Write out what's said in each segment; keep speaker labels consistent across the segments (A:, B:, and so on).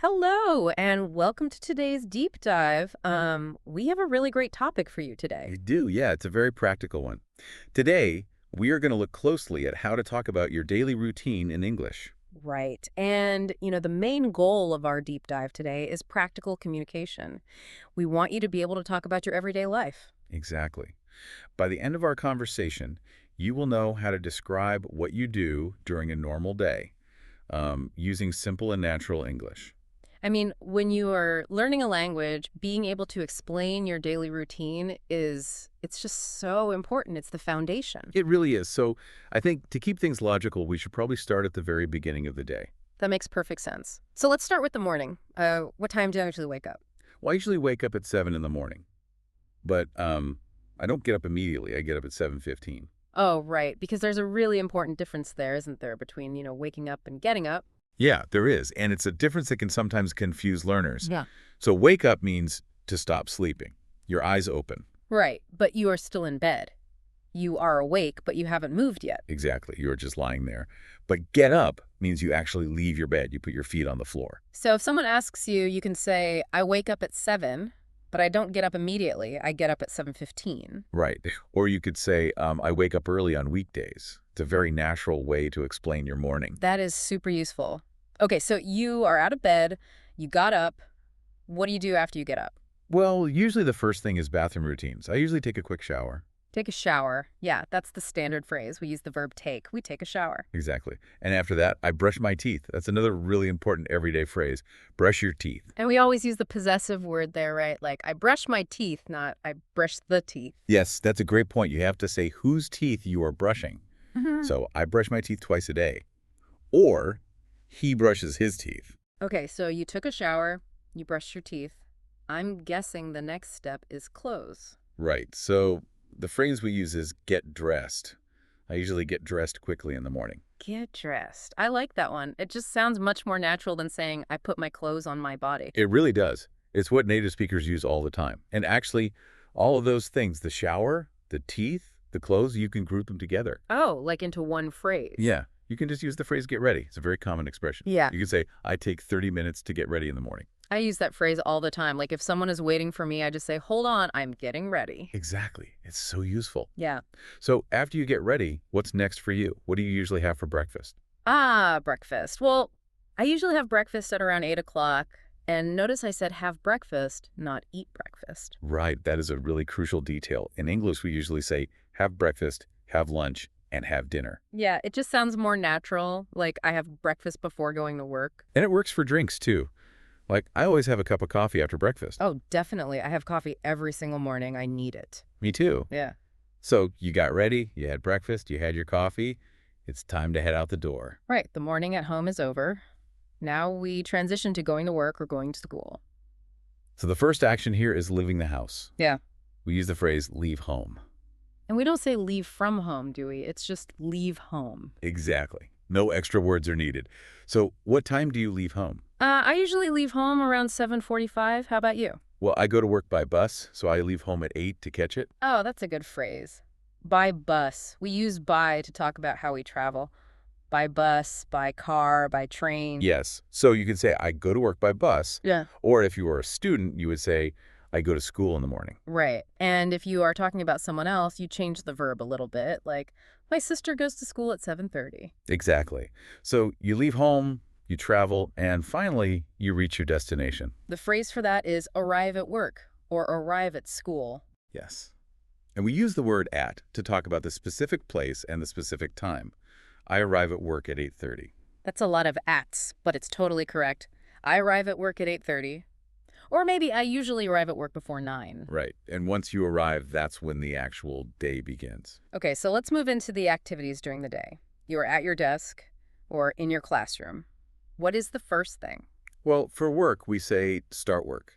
A: Hello, and welcome to today's deep dive. We have a really great topic for you today.
B: You do, yeah, it's a very practical one. Today, we are going to look closely at how to talk about your daily routine in English.
A: Right. And, the main goal of our deep dive today is practical communication. We want you to be able to talk about your everyday life.
B: Exactly. By the end of our conversation, you will know how to describe what you do during a normal day using simple and natural English.
A: I mean, when you are learning a language, being able to explain your daily routine it's just so important. It's the foundation.
B: It really is. So I think to keep things logical, we should probably start at the very beginning of the day.
A: That makes perfect sense. So let's start with the morning. What time do you actually wake up?
B: Well, I usually wake up at 7 in the morning, but I don't get up immediately. I get up at 7:15.
A: Oh, right. Because there's a really important difference there, isn't there, between, waking up and getting up.
B: Yeah, there is, and it's a difference that can sometimes confuse learners.
A: Yeah.
B: So wake up means to stop sleeping. Your eyes open.
A: Right, but you are still in bed. You are awake, but you haven't moved yet.
B: Exactly, you're just lying there. But get up means you actually leave your bed. You put your feet on the floor.
A: So if someone asks you, you can say, I wake up at 7, but I don't get up immediately. I get up at 7:15.
B: Right. Or you could say, I wake up early on weekdays. It's a very natural way to explain your morning.
A: That is super useful. Okay, so you are out of bed, you got up. What do you do after you get up?
B: Well, usually the first thing is bathroom routines. I usually take a quick shower.
A: Take a shower. Yeah, that's the standard phrase. We use the verb take. We take a shower.
B: Exactly. And after that, I brush my teeth. That's another really important everyday phrase. Brush your teeth.
A: And we always use the possessive word there, right? Like, I brush my teeth, not I brush the teeth.
B: Yes, that's a great point. You have to say whose teeth you are brushing.
A: Mhm.
B: So I brush my teeth twice a day. Or he brushes his teeth.
A: Okay, so you took a shower, you brushed your teeth. I'm guessing the next step is clothes.
B: Right. So the phrase we use is get dressed. I usually get dressed quickly in the morning.
A: Get dressed. I like that one. It just sounds much more natural than saying, I put my clothes on my body.
B: It really does. It's what native speakers use all the time. And actually, all of those things, the shower, the teeth, the clothes, you can group them together.
A: Oh, like into one phrase.
B: Yeah. You can just use the phrase get ready. It's a very common expression.
A: Yeah.
B: You can say, I take 30 minutes to get ready in the morning.
A: I use that phrase all the time. Like if someone is waiting for me, I just say, hold on, I'm getting ready.
B: Exactly. It's so useful.
A: Yeah.
B: So after you get ready, what's next for you? What do you usually have for breakfast?
A: Breakfast. Well, I usually have breakfast at around 8 o'clock. And notice I said have breakfast, not eat breakfast.
B: Right. That is a really crucial detail. In English, we usually say have breakfast, have lunch, and have dinner.
A: Yeah, it just sounds more natural. Like I have breakfast before going to work.
B: And it works for drinks, too. Like, I always have a cup of coffee after breakfast.
A: Oh, definitely. I have coffee every single morning. I need it.
B: Me too.
A: Yeah.
B: So you got ready, you had breakfast, you had your coffee. It's time to head out the door.
A: Right. The morning at home is over. Now we transition to going to work or going to school.
B: So the first action here is leaving the house.
A: Yeah.
B: We use the phrase leave home.
A: And we don't say leave from home, do we? It's just leave home.
B: Exactly. No extra words are needed. So what time do you leave home?
A: I usually leave home around 7:45. How about you?
B: Well, I go to work by bus, so I leave home at 8 to catch it.
A: Oh, that's a good phrase. By bus. We use by to talk about how we travel. By bus, by car, by train.
B: Yes. So you can say, I go to work by bus.
A: Yeah.
B: Or if you were a student, you would say, I go to school in the morning.
A: Right. And if you are talking about someone else, you change the verb a little bit. Like, my sister goes to school at 7:30.
B: Exactly. So you leave home, you travel, and finally, you reach your destination.
A: The phrase for that is arrive at work or arrive at school.
B: Yes. And we use the word at to talk about the specific place and the specific time. I arrive at work at 8:30.
A: That's a lot of ats, but it's totally correct. I arrive at work at 8:30. Or maybe I usually arrive at work before 9.
B: Right. And once you arrive, that's when the actual day begins.
A: Okay, so let's move into the activities during the day. You are at your desk or in your classroom. What is the first thing?
B: Well, for work, we say start work.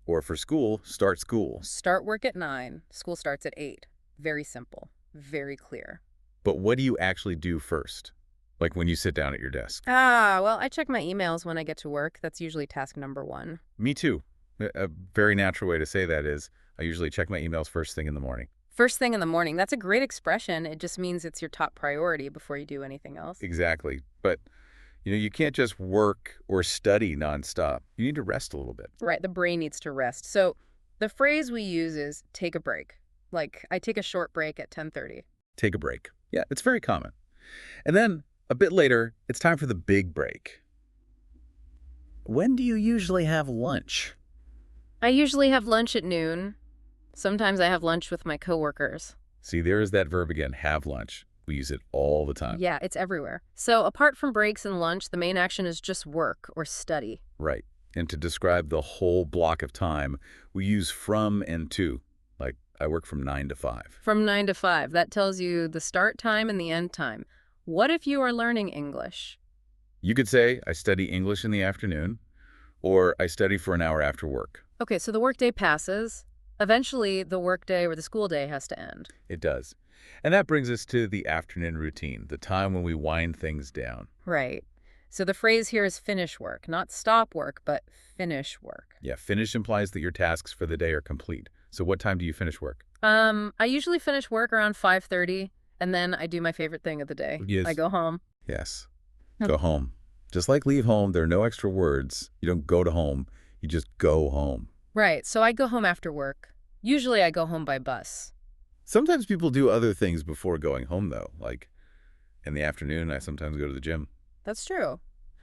B: Or for school, start school.
A: Start work at 9. School starts at 8. Very simple. Very clear.
B: But what do you actually do first? Like when you sit down at your desk?
A: Well, I check my emails when I get to work. That's usually task number 1.
B: Me too. A very natural way to say that is I usually check my emails first thing in the morning.
A: First thing in the morning. That's a great expression. It just means it's your top priority before you do anything else.
B: Exactly. But You can't just work or study nonstop. You need to rest a little bit.
A: Right, the brain needs to rest. So the phrase we use is take a break. Like, I take a short break at 10:30.
B: Take a break. Yeah, it's very common. And then a bit later, it's time for the big break. When do you usually have lunch?
A: I usually have lunch at noon. Sometimes I have lunch with my coworkers.
B: See, there is that verb again, have lunch. We use it all the time.
A: Yeah, it's everywhere. So apart from breaks and lunch, the main action is just work or study.
B: Right. And to describe the whole block of time, we use from and to. Like, I work from 9 to 5.
A: From 9 to 5, that tells you the start time and the end time. What if you are learning English?
B: You could say, I study English in the afternoon, or I study for an hour after work.
A: Okay, so the workday passes. Eventually, the workday or the school day has to end.
B: It does. And that brings us to the afternoon routine, the time when we wind things down.
A: Right. So the phrase here is finish work, not stop work, but finish work.
B: Yeah, finish implies that your tasks for the day are complete. So what time do you finish work?
A: I usually finish work around 5:30, and then I do my favorite thing of the day.
B: Yes.
A: I go home.
B: Yes.
A: Okay.
B: Go home. Just like leave home, there are no extra words. You don't go to home. You just go home.
A: Right, so I go home after work. Usually I go home by bus.
B: Sometimes people do other things before going home, though. Like in the afternoon, I sometimes go to the gym.
A: That's true.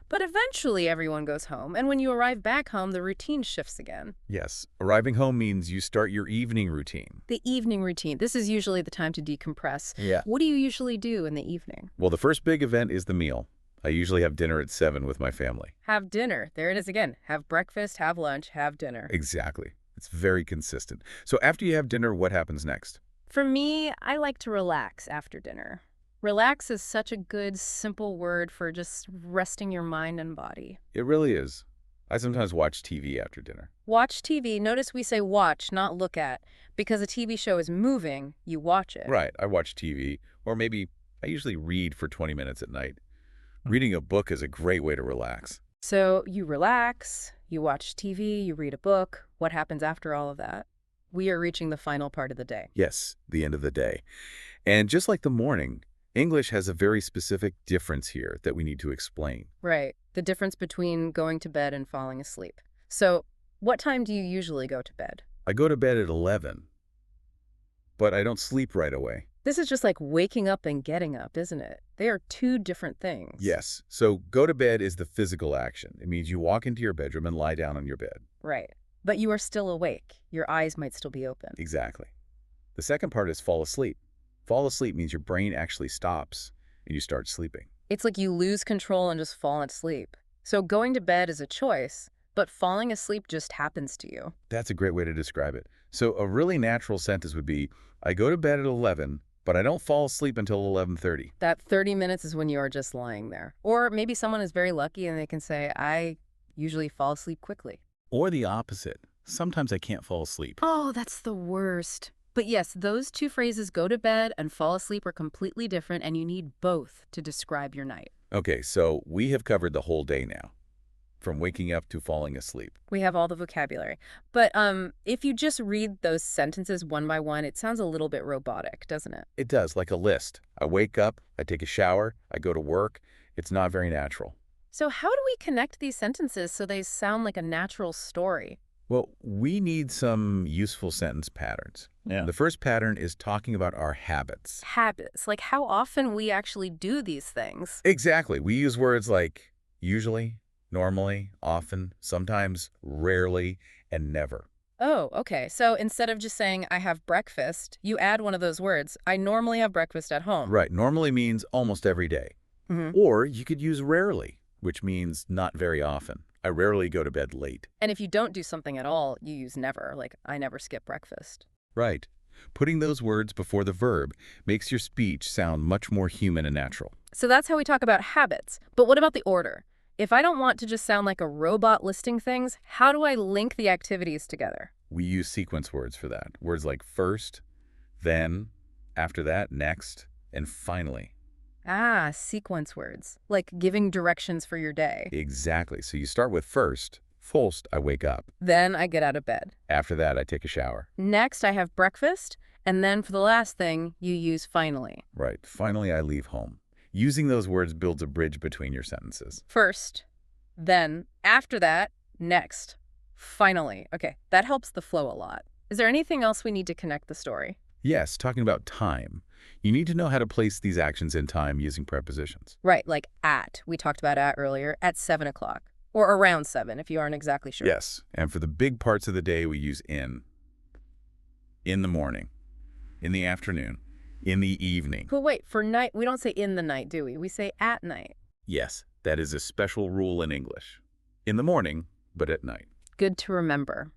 A: But eventually everyone goes home, and when you arrive back home, the routine shifts again.
B: Yes. Arriving home means you start your evening routine.
A: The evening routine. This is usually the time to decompress.
B: Yeah.
A: What do you usually do in the evening?
B: Well, the first big event is the meal. I usually have dinner at 7 with my family.
A: Have dinner. There it is again. Have breakfast, have lunch, have dinner.
B: Exactly. It's very consistent. So after you have dinner, what happens next?
A: For me, I like to relax after dinner. Relax is such a good, simple word for just resting your mind and body.
B: It really is. I sometimes watch TV after dinner.
A: Watch TV. Notice we say watch, not look at. Because a TV show is moving, you watch it.
B: Right. I watch TV, or maybe I usually read for 20 minutes at night. Reading a book is a great way to relax.
A: So you relax, you watch TV, you read a book. What happens after all of that? We are reaching the final part of the day.
B: Yes, the end of the day. And just like the morning, English has a very specific difference here that we need to explain.
A: Right. The difference between going to bed and falling asleep. So what time do you usually go to bed?
B: I go to bed at 11, but I don't sleep right away.
A: This is just like waking up and getting up, isn't it? They are two different things.
B: Yes. So go to bed is the physical action. It means you walk into your bedroom and lie down on your bed.
A: Right. But you are still awake. Your eyes might still be open.
B: Exactly. The second part is fall asleep. Fall asleep means your brain actually stops and you start sleeping.
A: It's like you lose control and just fall asleep. So going to bed is a choice, but falling asleep just happens to you.
B: That's a great way to describe it. So a really natural sentence would be, I go to bed at 11, but I don't fall asleep until 11:30.
A: That 30 minutes is when you are just lying there. Or maybe someone is very lucky and they can say, I usually fall asleep quickly.
B: Or the opposite. Sometimes I can't fall asleep.
A: Oh, that's the worst. But yes, those two phrases, go to bed and fall asleep, are completely different, and you need both to describe your night.
B: Okay, so we have covered the whole day now, from waking up to falling asleep.
A: We have all the vocabulary. But if you just read those sentences one by one, it sounds a little bit robotic, doesn't it?
B: It does, like a list. I wake up, I take a shower, I go to work. It's not very natural.
A: So how do we connect these sentences so they sound like a natural story?
B: Well, we need some useful sentence patterns.
C: Yeah.
B: The first pattern is talking about our habits.
A: Habits, like how often we actually do these things.
B: Exactly. We use words like usually, normally, often, sometimes, rarely, and never.
A: Oh, okay. So instead of just saying, I have breakfast, you add one of those words. I normally have breakfast at home.
B: Right. Normally means almost every day.
A: Mhm.
B: Or you could use rarely, which means not very often. I rarely go to bed late.
A: And if you don't do something at all, you use never, like I never skip breakfast.
B: Right. Putting those words before the verb makes your speech sound much more human and natural.
A: So that's how we talk about habits. But what about the order? If I don't want to just sound like a robot listing things, how do I link the activities together?
B: We use sequence words for that. Words like first, then, after that, next, and finally.
A: Ah, sequence words, like giving directions for your day.
B: Exactly. So you start with first. First, I wake up.
A: Then I get out of bed.
B: After that, I take a shower.
A: Next, I have breakfast. And then for the last thing, you use finally.
B: Right. Finally, I leave home. Using those words builds a bridge between your sentences.
A: First, then, after that, next, finally. Okay, that helps the flow a lot. Is there anything else we need to connect the story?
B: Yes, talking about time. You need to know how to place these actions in time using prepositions.
A: Right, like at. We talked about at earlier, at 7 o'clock. Or around 7, if you aren't exactly sure.
B: Yes, and for the big parts of the day, we use in. In the morning, in the afternoon, in the evening.
A: But wait, for night, we don't say in the night, do we? We say at night.
B: Yes, that is a special rule in English. In the morning, but at night.
A: Good to remember.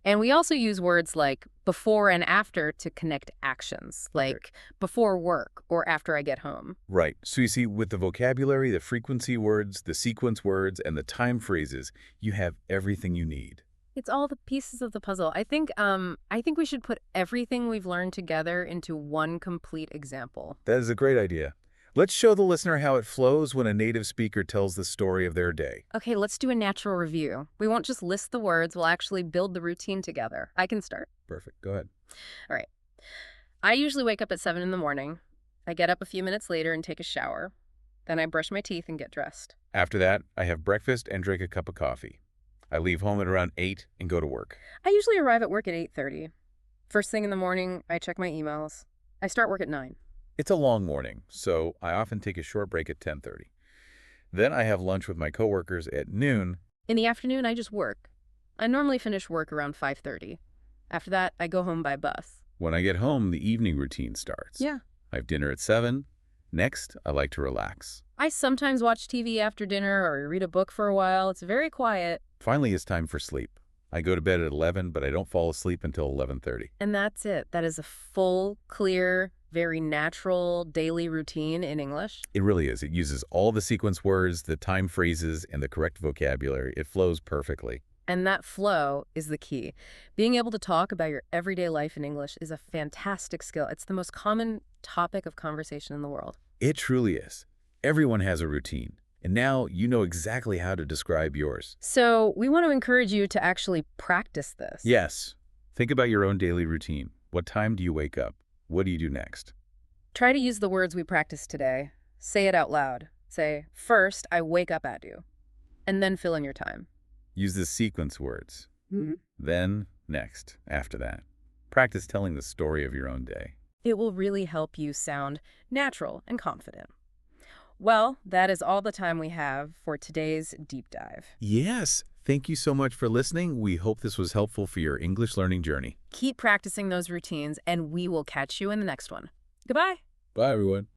A: And we also use words like before and after to connect actions, like before work or after I get home.
B: Right. So you see, with the vocabulary, the frequency words, the sequence words, and the time phrases, you have everything you need.
A: It's all the pieces of the puzzle. I think we should put everything we've learned together into one complete example.
B: That is a great idea. Let's show the listener how it flows when a native speaker tells the story of their day.
A: Okay, let's do a natural review. We won't just list the words, we'll actually build the routine together. I can start.
B: Perfect. Go ahead.
A: All right. I usually wake up at 7 in the morning. I get up a few minutes later and take a shower. Then I brush my teeth and get dressed.
B: After that, I have breakfast and drink a cup of coffee. I leave home at around 8 and go to work.
A: I usually arrive at work at 8:30. First thing in the morning, I check my emails. I start work at 9.
B: It's a long morning, so I often take a short break at 10:30. Then I have lunch with my coworkers at noon.
A: In the afternoon, I just work. I normally finish work around 5:30. After that, I go home by bus.
B: When I get home, the evening routine starts.
A: Yeah.
B: I have dinner at 7. Next, I like to relax.
A: I sometimes watch TV after dinner or read a book for a while. It's very quiet.
B: Finally, it's time for sleep. I go to bed at 11, but I don't fall asleep until 11:30.
A: And that's it. That is a full, clear, very natural daily routine in English.
B: It really is. It uses all the sequence words, the time phrases, and the correct vocabulary. It flows perfectly.
A: And that flow is the key. Being able to talk about your everyday life in English is a fantastic skill. It's the most common topic of conversation in the world.
B: It truly is. Everyone has a routine. And now you know exactly how to describe yours.
A: So we want to encourage you to actually practice this.
B: Yes. Think about your own daily routine. What time do you wake up? What do you do next?
A: Try to use the words we practiced today. Say it out loud. Say, first, I wake up at you. And then fill in your time.
B: Use the sequence words.
A: Mm-hmm.
B: Then, next, after that. Practice telling the story of your own day.
A: It will really help you sound natural and confident. Well, that is all the time we have for today's deep dive.
B: Yes. Thank you so much for listening. We hope this was helpful for your English learning journey.
A: Keep practicing those routines, and we will catch you in the next one. Goodbye.
B: Bye, everyone.